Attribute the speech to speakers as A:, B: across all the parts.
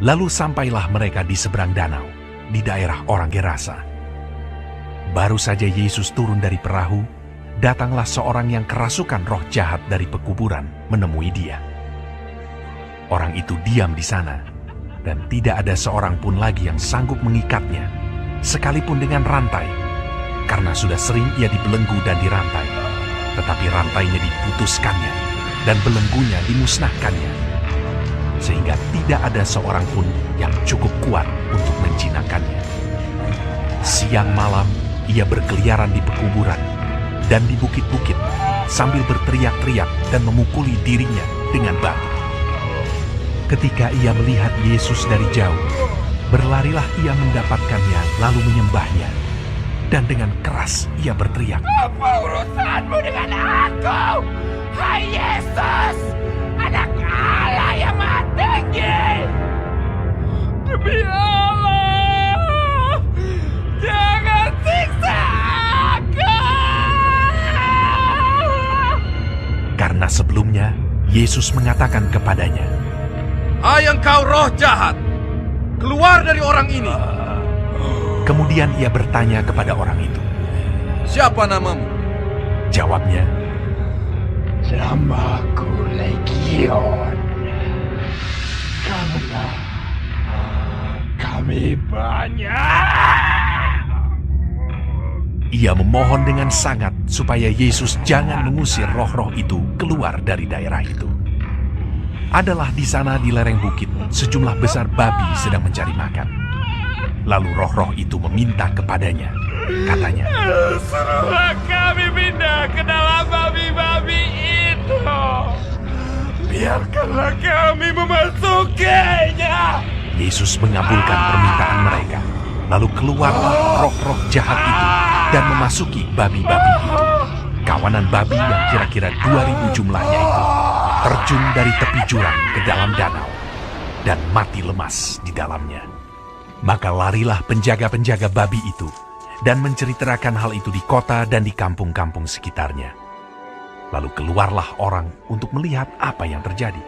A: Lalu sampailah mereka di seberang danau, di daerah orang Gerasa. Baru saja Yesus turun dari perahu, datanglah seorang yang kerasukan roh jahat dari pekuburan menemui dia. Orang itu diam di sana, dan tidak ada seorang pun lagi yang sanggup mengikatnya, sekalipun dengan rantai, karena sudah sering ia dibelenggu dan dirantai, tetapi rantainya diputuskannya, dan belenggunya dimusnahkannya, sehingga tidak ada seorang pun yang cukup kuat untuk menjinakkannya. Siang malam ia berkeliaran di pekuburan dan di bukit-bukit sambil berteriak-teriak dan memukuli dirinya dengan batu. Ketika ia melihat Yesus dari jauh, berlarilah ia mendapatkannya lalu menyembahnya. Dan dengan keras ia berteriak,
B: "Apa urusanmu dengan aku, hai Yesus, Anak Allah yang Maha Tinggi? Demi Allah, jangan siksa aku!"
A: Karena sebelumnya Yesus mengatakan kepadanya,
C: "Hai engkau roh jahat, keluar dari orang ini."
A: Kemudian ia bertanya kepada orang itu.
C: "Siapa namamu?"
A: Jawabnya,
B: "Namaku Legion, karena kami banyak."
A: ia memohon dengan sangat supaya Yesus jangan mengusir roh-roh itu keluar dari daerah itu. Adalah di sana di lereng bukit sejumlah besar babi sedang mencari makan. Lalu roh-roh itu meminta kepadanya, katanya,
B: "Suruhlah kami pindah ke dalam babi-babi itu. Biarkanlah kami memasukinya."
A: Yesus mengabulkan permintaan mereka. Lalu keluarlah roh-roh jahat itu dan memasuki babi-babi itu. Kawanan babi yang kira-kira 2.000 jumlahnya itu terjun dari tepi jurang ke dalam danau dan mati lemas di dalamnya. Maka larilah penjaga-penjaga babi itu dan menceritakan hal itu di kota dan di kampung-kampung sekitarnya. Lalu keluarlah orang untuk melihat apa yang terjadi.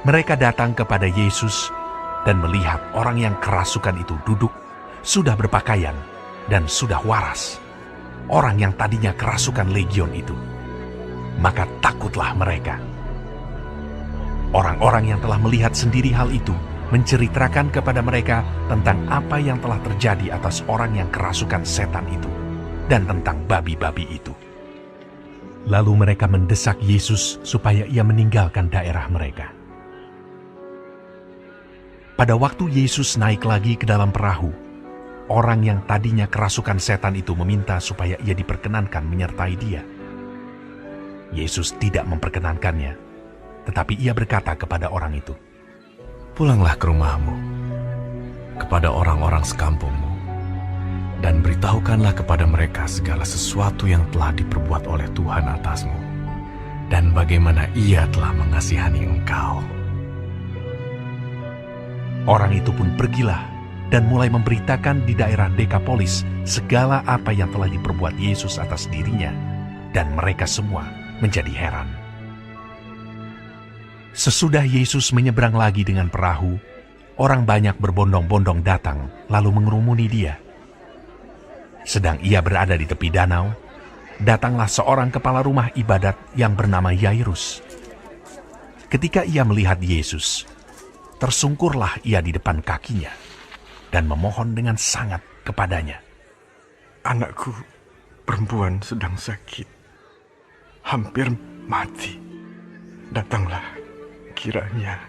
A: Mereka datang kepada Yesus dan melihat orang yang kerasukan itu duduk, sudah berpakaian dan sudah waras. Orang yang tadinya kerasukan legion itu. Maka takutlah mereka. Orang-orang yang telah melihat sendiri hal itu menceritakan kepada mereka tentang apa yang telah terjadi atas orang yang kerasukan setan itu dan tentang babi-babi itu. Lalu mereka mendesak Yesus supaya ia meninggalkan daerah mereka. Pada waktu Yesus naik lagi ke dalam perahu, orang yang tadinya kerasukan setan itu meminta supaya ia diperkenankan menyertai dia. Yesus tidak memperkenankannya, tetapi ia berkata kepada orang itu,
D: "Pulanglah ke rumahmu, kepada orang-orang sekampungmu, dan beritahukanlah kepada mereka segala sesuatu yang telah diperbuat oleh Tuhan atasmu, dan bagaimana Ia telah mengasihani engkau."
A: Orang itu pun pergilah dan mulai memberitakan di daerah Dekapolis segala apa yang telah diperbuat Yesus atas dirinya, dan mereka semua menjadi heran. Sesudah Yesus menyeberang lagi dengan perahu, orang banyak berbondong-bondong datang lalu mengerumuni dia. Sedang ia berada di tepi danau, datanglah seorang kepala rumah ibadat yang bernama Yairus. Ketika ia melihat Yesus, tersungkurlah ia di depan kakinya dan memohon dengan sangat kepadanya,
E: "Anakku perempuan sedang sakit, hampir mati. Datanglah kiranya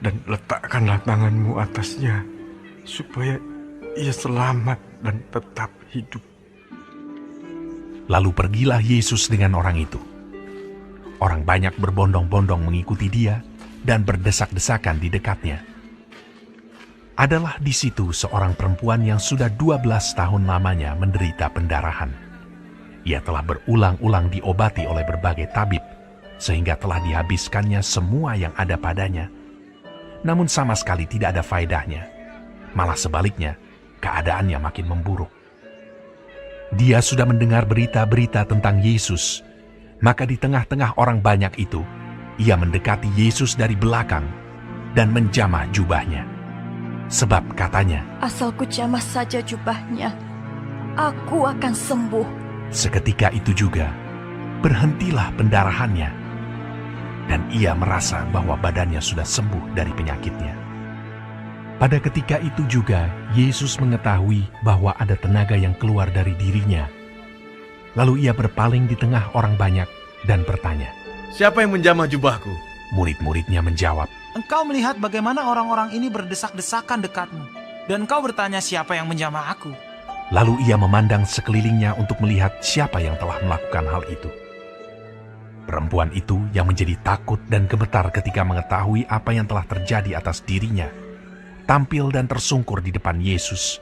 E: dan letakkanlah tanganmu atasnya, supaya ia selamat dan tetap hidup."
A: Lalu pergilah Yesus dengan orang itu. Orang banyak berbondong-bondong mengikuti dia dan berdesak-desakan di dekatnya. Adalah di situ seorang perempuan yang sudah 12 tahun lamanya menderita pendarahan. Ia telah berulang-ulang diobati oleh berbagai tabib, sehingga telah dihabiskannya semua yang ada padanya. Namun sama sekali tidak ada faedahnya. Malah sebaliknya, keadaannya makin memburuk. Dia sudah mendengar berita-berita tentang Yesus, maka di tengah-tengah orang banyak itu, ia mendekati Yesus dari belakang, dan menjamah jubahnya. Sebab katanya,
F: Asal ku jamah saja jubahnya, aku akan sembuh.
A: seketika itu juga berhentilah pendarahannya, dan ia merasa bahwa badannya sudah sembuh dari penyakitnya. Pada ketika itu juga Yesus mengetahui bahwa ada tenaga yang keluar dari dirinya. Lalu ia berpaling di tengah orang banyak dan bertanya.
C: Siapa yang menjamah jubahku?
A: Murid-muridnya menjawab,
G: Engkau melihat bagaimana orang-orang ini berdesak-desakan dekatmu, dan engkau bertanya siapa yang menjamah aku.
A: lalu ia memandang sekelilingnya untuk melihat siapa yang telah melakukan hal itu. Perempuan itu yang menjadi takut dan gemetar ketika mengetahui apa yang telah terjadi atas dirinya, tampil dan tersungkur di depan Yesus,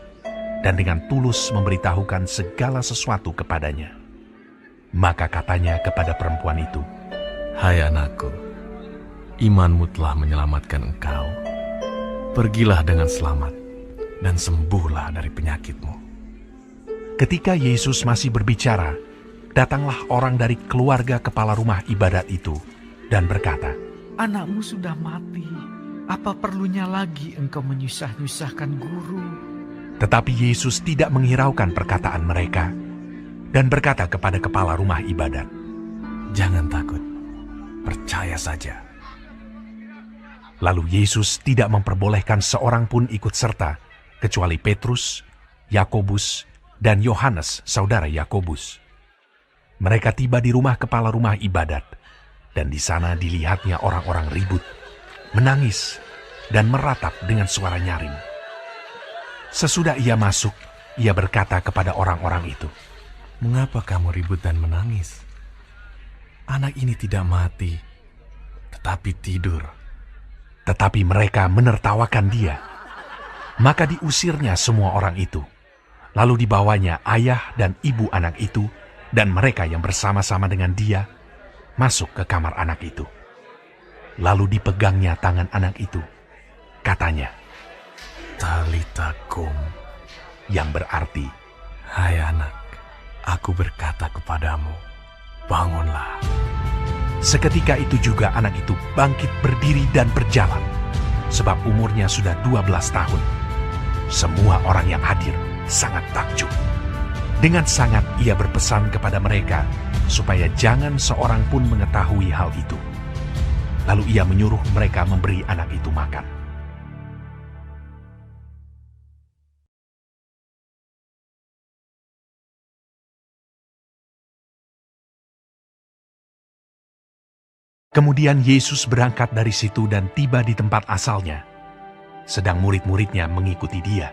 A: dan dengan tulus memberitahukan segala sesuatu kepadanya. Maka katanya kepada perempuan itu,
D: Hai anakku, imanmu telah menyelamatkan engkau. Pergilah dengan selamat dan sembuhlah dari penyakitmu.
A: ketika Yesus masih berbicara, datanglah orang dari keluarga kepala rumah ibadat itu dan berkata,
H: Anakmu sudah mati. Apa perlunya lagi engkau menyusah-nyusahkan guru?
A: Tetapi Yesus tidak menghiraukan perkataan mereka dan berkata kepada kepala rumah ibadat,
D: Jangan takut, percaya saja.
A: Lalu Yesus tidak memperbolehkan seorang pun ikut serta, kecuali Petrus, Yakobus, dan Yohanes, saudara Yakobus. Mereka tiba di rumah kepala rumah ibadat, dan di sana dilihatnya orang-orang ribut, menangis, dan meratap dengan suara nyaring. Sesudah ia masuk, ia berkata kepada orang-orang itu,
D: Mengapa kamu ribut dan menangis? Anak ini tidak mati, tetapi tidur.
A: Tetapi mereka menertawakan dia. Maka diusirnya semua orang itu. Lalu dibawanya ayah dan ibu anak itu, dan mereka yang bersama-sama dengan dia, masuk ke kamar anak itu. Lalu dipegangnya tangan anak itu. Katanya,
D: Talita kum,
A: yang berarti,
D: hai anak, aku berkata kepadamu, bangunlah.
A: seketika itu juga anak itu bangkit berdiri dan berjalan, sebab umurnya sudah 12 tahun. Semua orang yang hadir sangat takjub. Dengan sangat ia berpesan kepada mereka, supaya jangan seorang pun mengetahui hal itu. Lalu ia menyuruh mereka memberi anak itu makan. Kemudian Yesus berangkat dari situ dan tiba di tempat asalnya, sedang murid-muridnya mengikuti dia.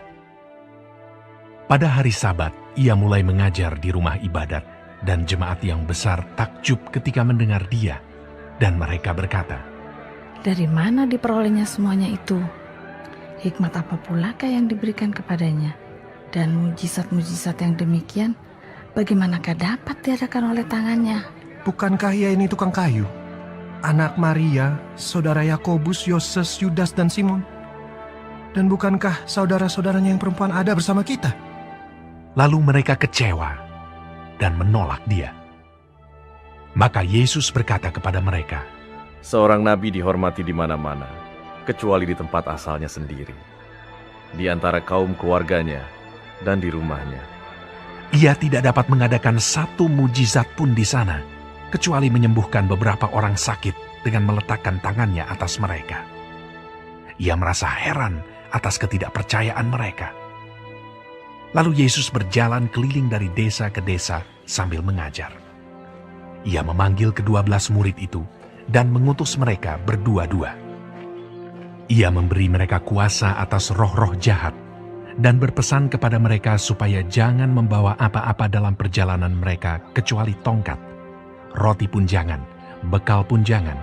A: Pada hari Sabat, ia mulai mengajar di rumah ibadat, dan jemaat yang besar takjub ketika mendengar dia, dan mereka berkata,
I: Dari mana diperolehnya semuanya itu? Hikmat apa pulakah yang diberikan kepadanya? Dan mujizat-mujizat yang demikian, bagaimanakah dapat diadakan oleh tangannya?
J: Bukankah ia ini tukang kayu? Anak Maria, saudara Yakobus, Yoses, Yudas, dan Simon? Dan bukankah saudara-saudaranya yang perempuan ada bersama kita?
A: Lalu mereka kecewa dan menolak dia. Maka Yesus berkata kepada mereka,
K: Seorang nabi dihormati di mana-mana, kecuali di tempat asalnya sendiri, di antara kaum keluarganya dan di rumahnya.
A: ia tidak dapat mengadakan satu mujizat pun di sana, kecuali menyembuhkan beberapa orang sakit dengan meletakkan tangannya atas mereka. Ia merasa heran atas ketidakpercayaan mereka. Lalu Yesus berjalan keliling dari desa ke desa sambil mengajar. Ia memanggil ke-12 murid itu dan mengutus mereka berdua-dua. Ia memberi mereka kuasa atas roh-roh jahat dan berpesan kepada mereka supaya jangan membawa apa-apa dalam perjalanan mereka kecuali tongkat, roti pun jangan, bekal pun jangan,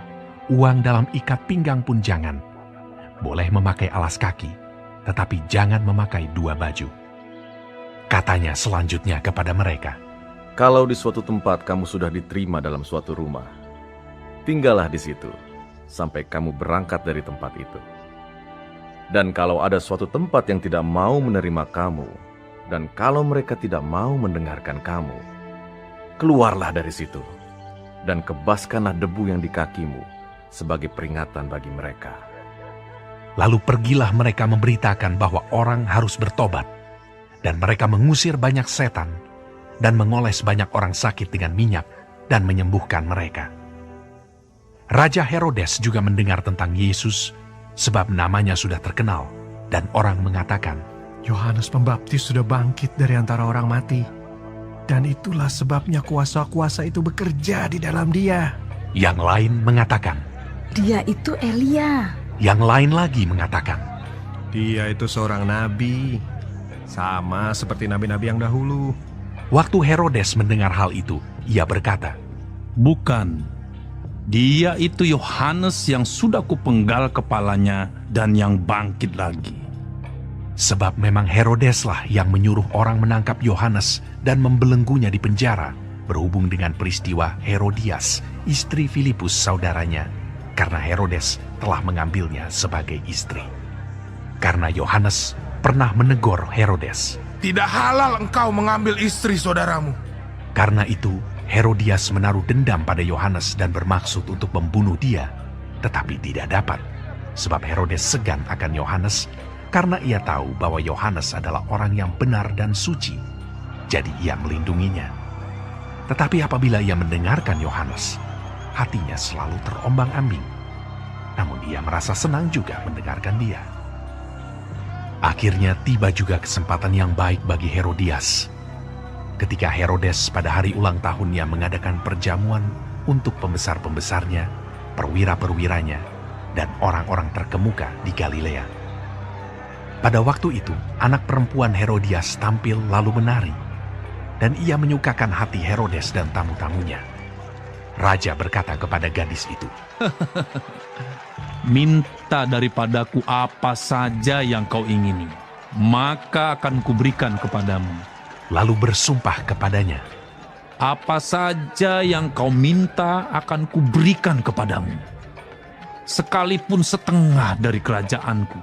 A: uang dalam ikat pinggang pun jangan. Boleh memakai alas kaki, tetapi jangan memakai 2 baju. Katanya selanjutnya kepada mereka,
K: Kalau di suatu tempat kamu sudah diterima dalam suatu rumah, tinggallah di situ sampai kamu berangkat dari tempat itu. Dan kalau ada suatu tempat yang tidak mau menerima kamu, dan kalau mereka tidak mau mendengarkan kamu, keluarlah dari situ, dan kebaskanlah debu yang di kakimu sebagai peringatan bagi mereka.
A: Lalu pergilah mereka memberitakan bahwa orang harus bertobat, dan mereka mengusir banyak setan, dan mengoles banyak orang sakit dengan minyak, dan menyembuhkan mereka. Raja Herodes juga mendengar tentang Yesus, sebab namanya sudah terkenal, dan orang mengatakan,
J: Yohanes Pembaptis sudah bangkit dari antara orang mati. Dan itulah sebabnya kuasa-kuasa itu bekerja di dalam dia.
A: Yang lain mengatakan,
I: Dia itu Elia.
A: yang lain lagi mengatakan,
J: Dia itu seorang nabi, sama seperti nabi-nabi yang dahulu.
A: Waktu Herodes mendengar hal itu, ia berkata,
L: Bukan, dia itu Yohanes yang sudah kupenggal kepalanya dan yang bangkit lagi.
A: sebab memang Herodeslah yang menyuruh orang menangkap Yohanes dan membelenggunya di penjara berhubung dengan peristiwa Herodias, istri Filipus saudaranya, karena Herodes telah mengambilnya sebagai istri. Karena Yohanes pernah menegur Herodes.
C: Tidak halal engkau mengambil istri saudaramu.
A: Karena itu, Herodias menaruh dendam pada Yohanes dan bermaksud untuk membunuh dia, tetapi tidak dapat, sebab Herodes segan akan Yohanes, karena ia tahu bahwa Yohanes adalah orang yang benar dan suci, jadi ia melindunginya. Tetapi apabila ia mendengarkan Yohanes, hatinya selalu terombang-ambing. Namun ia merasa senang juga mendengarkan dia. Akhirnya tiba juga kesempatan yang baik bagi Herodias. Ketika Herodes pada hari ulang tahunnya mengadakan perjamuan untuk pembesar-pembesarnya, perwira-perwiranya, dan orang-orang terkemuka di Galilea. Pada waktu itu, anak perempuan Herodias tampil lalu menari, dan ia menyukakan hati Herodes dan tamu-tamunya. Raja berkata kepada gadis itu,
L: Minta daripadaku apa saja yang kau ingini, maka akan kuberikan kepadamu.
A: Lalu bersumpah kepadanya,
L: Apa saja yang kau minta akan kuberikan kepadamu, sekalipun setengah dari kerajaanku.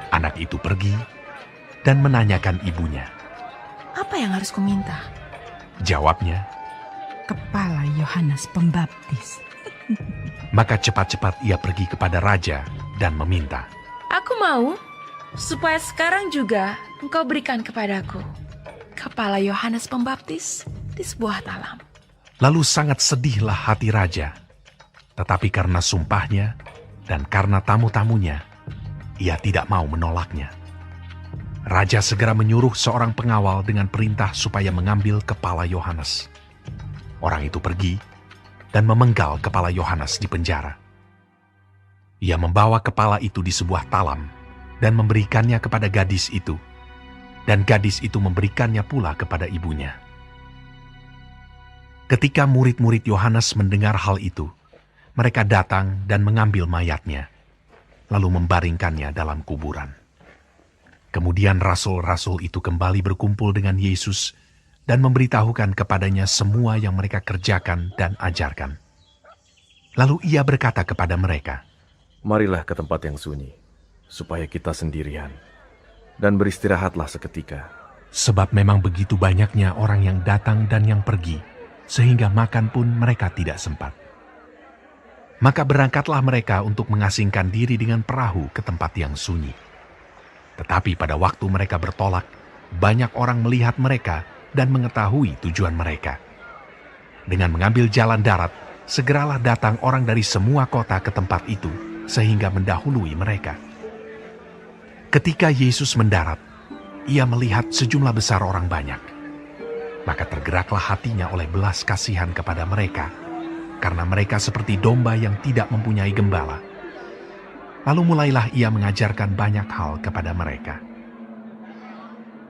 A: Anak itu pergi dan menanyakan ibunya.
M: Apa yang harus kuminta?
A: Jawabnya,
M: Kepala Yohanes Pembaptis.
A: maka cepat-cepat ia pergi kepada raja dan meminta.
F: Aku mau supaya sekarang juga engkau berikan kepadaku kepala Yohanes Pembaptis di sebuah talam.
A: Lalu sangat sedihlah hati raja, tetapi karena sumpahnya dan karena tamu-tamunya, ia tidak mau menolaknya. Raja segera menyuruh seorang pengawal dengan perintah supaya mengambil kepala Yohanes. Orang itu pergi dan memenggal kepala Yohanes di penjara. Ia membawa kepala itu di sebuah talam dan memberikannya kepada gadis itu, dan gadis itu memberikannya pula kepada ibunya. Ketika murid-murid Yohanes mendengar hal itu, mereka datang dan mengambil mayatnya, lalu membaringkannya dalam kuburan. Kemudian rasul-rasul itu kembali berkumpul dengan Yesus dan memberitahukan kepadanya semua yang mereka kerjakan dan ajarkan. Lalu ia berkata kepada mereka,
K: Marilah ke tempat yang sunyi, supaya kita sendirian, dan beristirahatlah seketika.
A: sebab memang begitu banyaknya orang yang datang dan yang pergi, sehingga makan pun mereka tidak sempat. Maka berangkatlah mereka untuk mengasingkan diri dengan perahu ke tempat yang sunyi. Tetapi pada waktu mereka bertolak, banyak orang melihat mereka dan mengetahui tujuan mereka. Dengan mengambil jalan darat, segeralah datang orang dari semua kota ke tempat itu, sehingga mendahului mereka. Ketika Yesus mendarat, ia melihat sejumlah besar orang banyak. Maka tergeraklah hatinya oleh belas kasihan kepada mereka, karena mereka seperti domba yang tidak mempunyai gembala. Lalu mulailah ia mengajarkan banyak hal kepada mereka.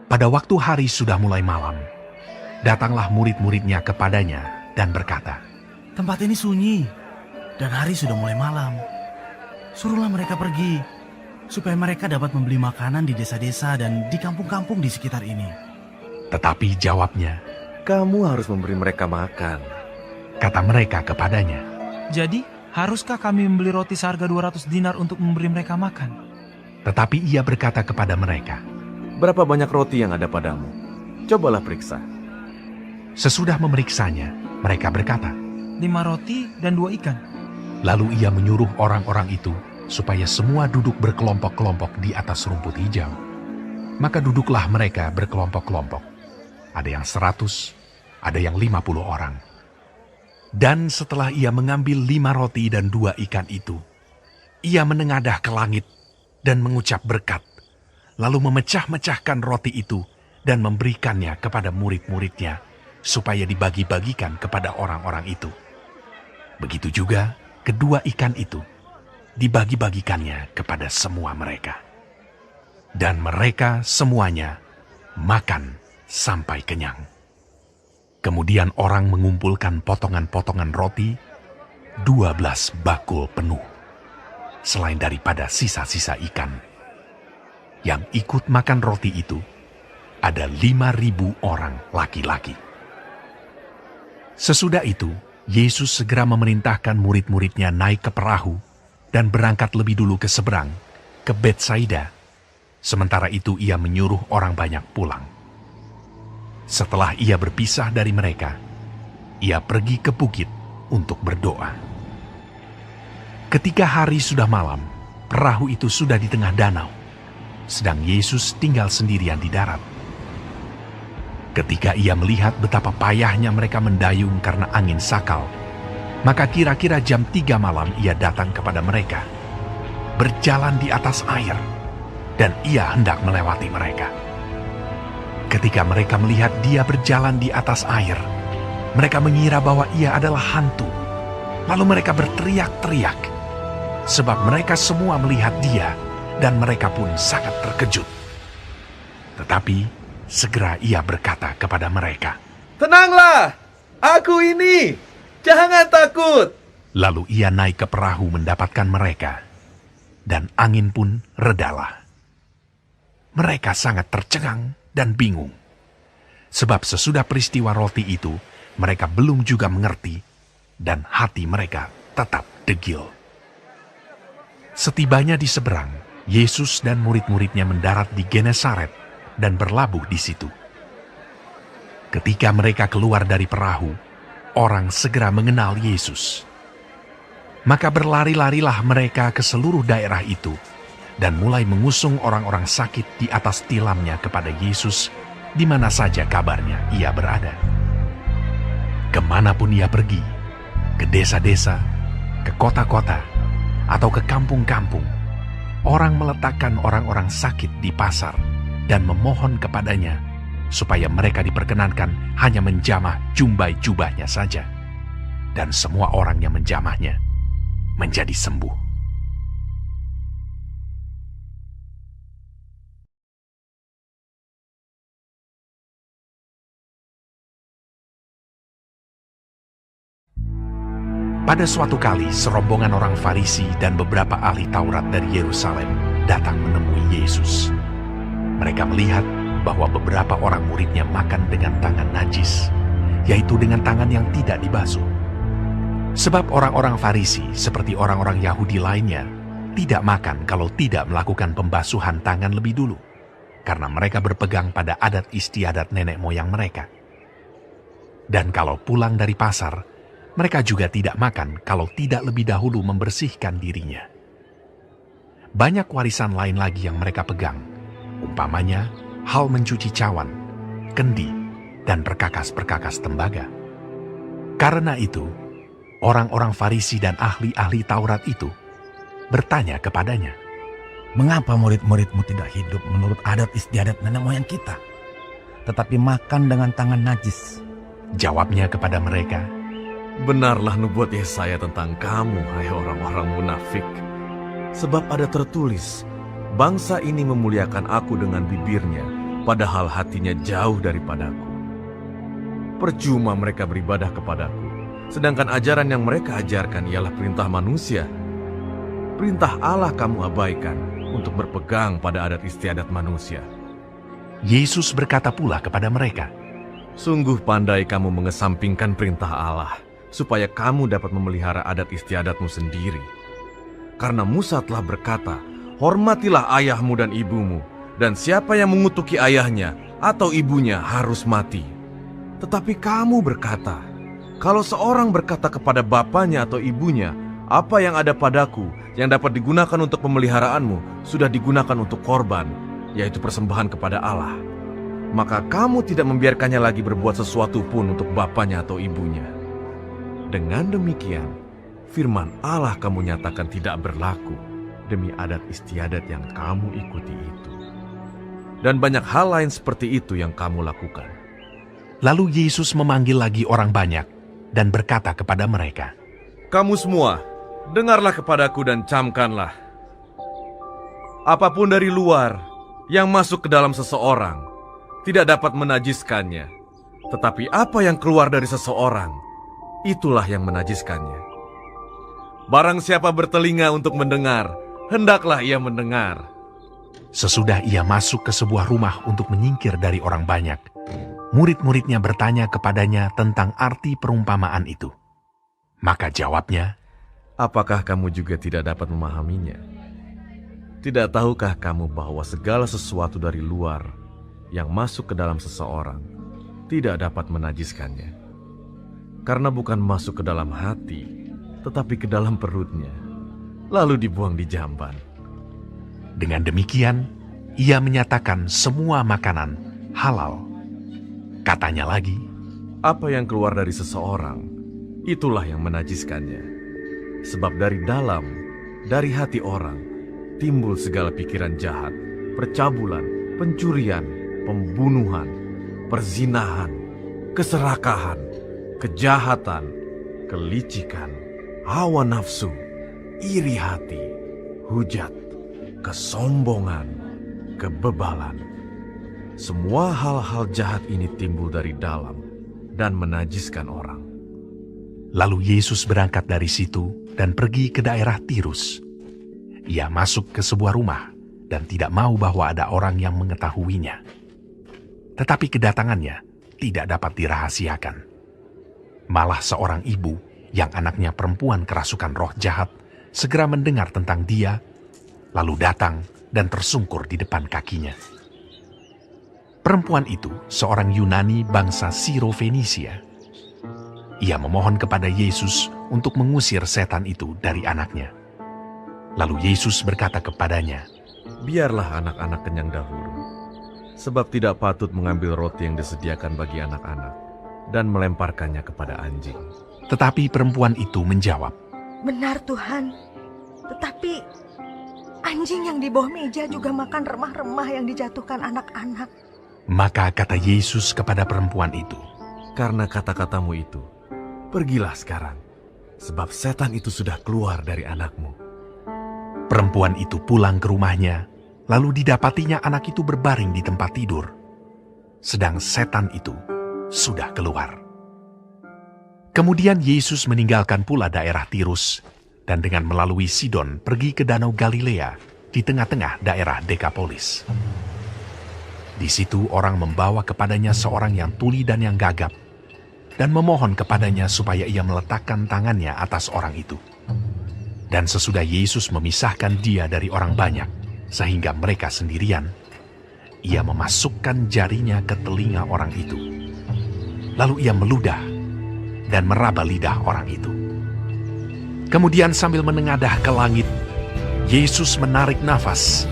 A: Pada waktu hari sudah mulai malam, datanglah murid-muridnya kepadanya dan berkata,
G: Tempat ini sunyi, dan hari sudah mulai malam. Suruhlah mereka pergi, supaya mereka dapat membeli makanan di desa-desa dan di kampung-kampung di sekitar ini.
A: Tetapi jawabnya,
K: Kamu harus memberi mereka makan.
A: kata mereka kepadanya,
G: Jadi, haruskah kami membeli roti seharga 200 dinar untuk memberi mereka makan?
A: Tetapi ia berkata kepada mereka,
K: Berapa banyak roti yang ada padamu? Cobalah periksa.
A: Sesudah memeriksanya, mereka berkata,
G: 5 roti dan 2 ikan.
A: Lalu ia menyuruh orang-orang itu supaya semua duduk berkelompok-kelompok di atas rumput hijau. Maka duduklah mereka berkelompok-kelompok. Ada yang 100, ada yang 50 orang. Dan setelah ia mengambil 5 roti dan 2 ikan itu, ia menengadah ke langit dan mengucap berkat, lalu memecah-mecahkan roti itu dan memberikannya kepada murid-muridnya, supaya dibagi-bagikan kepada orang-orang itu. Begitu juga kedua ikan itu dibagi-bagikannya kepada semua mereka. Dan mereka semuanya makan sampai kenyang. Kemudian orang mengumpulkan potongan-potongan roti 12 bakul penuh, selain daripada sisa-sisa ikan. Yang ikut makan roti itu ada 5.000 orang laki-laki. Sesudah itu, Yesus segera memerintahkan murid-muridnya naik ke perahu dan berangkat lebih dulu ke seberang, ke Betsaida. Sementara itu ia menyuruh orang banyak pulang. Setelah ia berpisah dari mereka, ia pergi ke bukit untuk berdoa. Ketika hari sudah malam, perahu itu sudah di tengah danau, sedang Yesus tinggal sendirian di darat. Ketika ia melihat betapa payahnya mereka mendayung karena angin sakal, maka kira-kira jam 3 malam ia datang kepada mereka, berjalan di atas air, dan ia hendak melewati mereka. Ketika mereka melihat dia berjalan di atas air, mereka mengira bahwa ia adalah hantu. Lalu mereka berteriak-teriak, sebab mereka semua melihat dia, dan mereka pun sangat terkejut. Tetapi segera ia berkata kepada mereka,
C: "Tenanglah, aku ini, jangan takut."
A: Lalu ia naik ke perahu mendapatkan mereka, dan angin pun redalah. Mereka sangat tercengang dan bingung, sebab sesudah peristiwa roti itu, mereka belum juga mengerti, dan hati mereka tetap degil. Setibanya di seberang, Yesus dan murid-muridnya mendarat di Genesaret dan berlabuh di situ. Ketika mereka keluar dari perahu, orang segera mengenal Yesus. Maka berlari-larilah mereka ke seluruh daerah itu, dan mulai mengusung orang-orang sakit di atas tilamnya kepada Yesus, di mana saja kabarnya ia berada. Kemanapun ia pergi, ke desa-desa, ke kota-kota, atau ke kampung-kampung, orang meletakkan orang-orang sakit di pasar dan memohon kepadanya, supaya mereka diperkenankan hanya menjamah jumbai jubahnya saja. Dan semua orang yang menjamahnya menjadi sembuh. Pada suatu kali, serombongan orang Farisi dan beberapa ahli Taurat dari Yerusalem datang menemui Yesus. Mereka melihat bahwa beberapa orang muridnya makan dengan tangan najis, yaitu dengan tangan yang tidak dibasuh. Sebab orang-orang Farisi, seperti orang-orang Yahudi lainnya, tidak makan kalau tidak melakukan pembasuhan tangan lebih dulu, karena mereka berpegang pada adat istiadat nenek moyang mereka. Dan kalau pulang dari pasar, mereka juga tidak makan kalau tidak lebih dahulu membersihkan dirinya. Banyak warisan lain lagi yang mereka pegang, umpamanya hal mencuci cawan, kendi, dan perkakas-perkakas tembaga. Karena itu, orang-orang Farisi dan ahli-ahli Taurat itu bertanya kepadanya,
G: "Mengapa murid-muridmu tidak hidup menurut adat istiadat nenek moyang kita, tetapi makan dengan tangan najis?"
A: Jawabnya kepada mereka,
K: "Benarlah nubuat Yesaya tentang kamu, hai orang-orang munafik. Sebab ada tertulis, bangsa ini memuliakan aku dengan bibirnya, padahal hatinya jauh daripadaku. Percuma mereka beribadah kepadaku, sedangkan ajaran yang mereka ajarkan ialah perintah manusia. Perintah Allah kamu abaikan untuk berpegang pada adat istiadat manusia."
A: Yesus berkata pula kepada mereka,
K: "Sungguh pandai kamu mengesampingkan perintah Allah, supaya kamu dapat memelihara adat istiadatmu sendiri. Karena Musa telah berkata, hormatilah ayahmu dan ibumu, dan siapa yang mengutuki ayahnya atau ibunya harus mati. Tetapi kamu berkata, kalau seorang berkata kepada bapanya atau ibunya, apa yang ada padaku, yang dapat digunakan untuk pemeliharaanmu sudah digunakan untuk korban, yaitu persembahan kepada Allah. Maka kamu tidak membiarkannya lagi berbuat sesuatu pun untuk bapaknya atau ibunya. Dengan demikian, firman Allah kamu nyatakan tidak berlaku demi adat istiadat yang kamu ikuti itu. Dan banyak hal lain seperti itu yang kamu lakukan.
A: Lalu Yesus memanggil lagi orang banyak dan berkata kepada mereka,
K: "Kamu semua, dengarlah kepadaku dan camkanlah. Apapun dari luar yang masuk ke dalam seseorang tidak dapat menajiskannya. Tetapi apa yang keluar dari seseorang, itulah yang menajiskannya. Barang siapa bertelinga untuk mendengar, hendaklah ia mendengar."
A: Sesudah ia masuk ke sebuah rumah untuk menyingkir dari orang banyak, murid-muridnya bertanya kepadanya tentang arti perumpamaan itu. Maka jawabnya,
K: "Apakah kamu juga tidak dapat memahaminya? Tidak tahukah kamu bahwa segala sesuatu dari luar yang masuk ke dalam seseorang tidak dapat menajiskannya? Karena bukan masuk ke dalam hati, tetapi ke dalam perutnya, lalu dibuang di jamban."
A: Dengan demikian, ia menyatakan semua makanan halal. Katanya lagi,
K: "Apa yang keluar dari seseorang, itulah yang menajiskannya. Sebab dari dalam, dari hati orang, timbul segala pikiran jahat, percabulan, pencurian, pembunuhan, perzinahan, keserakahan, kejahatan, kelicikan, hawa nafsu, iri hati, hujat, kesombongan, kebebalan. Semua hal-hal jahat ini timbul dari dalam dan menajiskan orang."
A: Lalu Yesus berangkat dari situ dan pergi ke daerah Tirus. Ia masuk ke sebuah rumah dan tidak mau bahwa ada orang yang mengetahuinya. Tetapi kedatangannya tidak dapat dirahasiakan. Malah seorang ibu yang anaknya perempuan kerasukan roh jahat segera mendengar tentang dia, lalu datang dan tersungkur di depan kakinya. Perempuan itu seorang Yunani bangsa Siro-Fenisia. Ia memohon kepada Yesus untuk mengusir setan itu dari anaknya. Lalu Yesus berkata kepadanya,
K: "Biarlah anak-anak kenyang dahulu, sebab tidak patut mengambil roti yang disediakan bagi anak-anak dan melemparkannya kepada anjing."
A: Tetapi perempuan itu menjawab,
N: "Benar Tuhan, tetapi anjing yang di bawah meja juga makan remah-remah yang dijatuhkan anak-anak."
A: Maka kata Yesus kepada perempuan itu,
K: "Karena kata-katamu itu, pergilah sekarang, sebab setan itu sudah keluar dari anakmu."
A: Perempuan itu pulang ke rumahnya, lalu didapatinya anak itu berbaring di tempat tidur, sedang setan itu sudah keluar. Kemudian Yesus meninggalkan pula daerah Tirus, dan dengan melalui Sidon pergi ke Danau Galilea di tengah-tengah daerah Dekapolis. Di situ orang membawa kepadanya seorang yang tuli dan yang gagap, dan memohon kepadanya supaya ia meletakkan tangannya atas orang itu. Dan sesudah Yesus memisahkan dia dari orang banyak, sehingga mereka sendirian, ia memasukkan jarinya ke telinga orang itu. Lalu ia meludah dan meraba lidah orang itu. Kemudian sambil menengadah ke langit, Yesus menarik nafas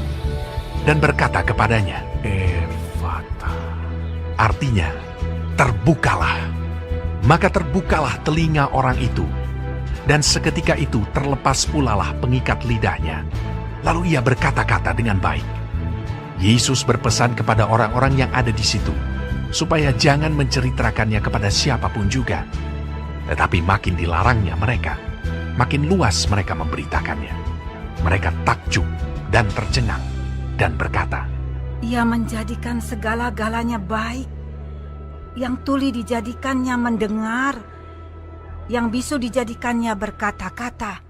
A: dan berkata kepadanya, "Ephata." Artinya, terbukalah. Maka terbukalah telinga orang itu, dan seketika itu terlepas pulalah pengikat lidahnya. Lalu ia berkata-kata dengan baik. Yesus berpesan kepada orang-orang yang ada di situ, supaya jangan menceritakannya kepada siapapun juga. Tetapi makin dilarangnya mereka, makin luas mereka memberitakannya. Mereka takjub dan tercengang, dan berkata,
N: "Ia menjadikan segala-galanya baik. Yang tuli dijadikannya mendengar, yang bisu dijadikannya berkata-kata.